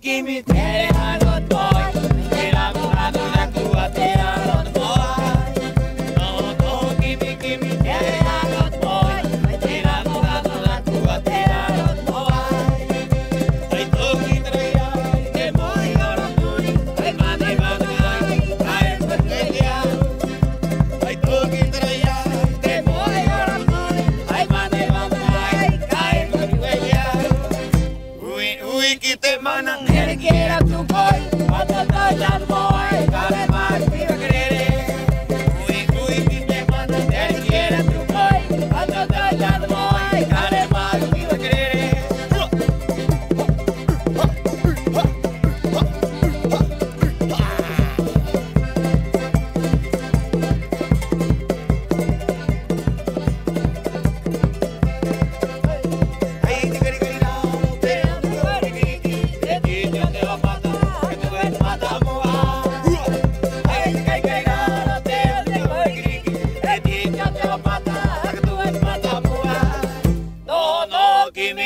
Kimi tere hangot boy, tera murado na kuat tera hangot boy. No kimi tere hangot boy, tera murado na kuat tera hangot boy. Ay toki traya, ke boy orang boy, ay mane ay berkedia. Ay toki traya, ke boy orang boy, ay mane ay berkedia. Ui kita manang quiera tu boy, patata dan boy, kare mar viva querer. Uy, que manda él quiera tu boy, patata dan boy, kare mar viva querer.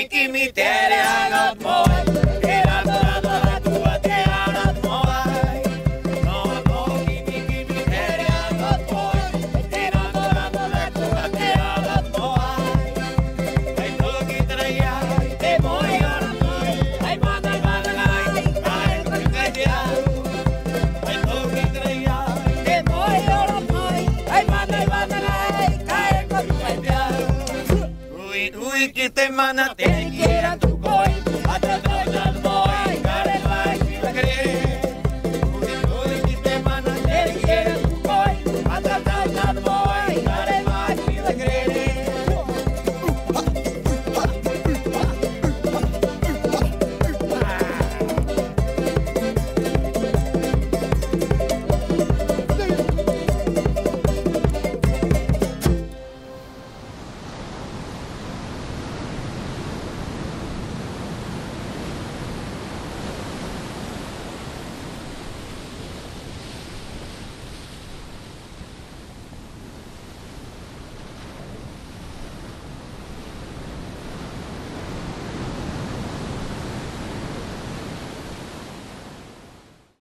Kimi tere hangot boy, tera murado na kuat tera hangot boy. No, kimi tere hangot boy, tera murado na kuat tera hangot boy. Ay toki traya, te boy orang boy, ay manay ay berkedia. Ay toki traya, te boy orang boy, ay manay ay berkedia. Uy, kita mana te quiera.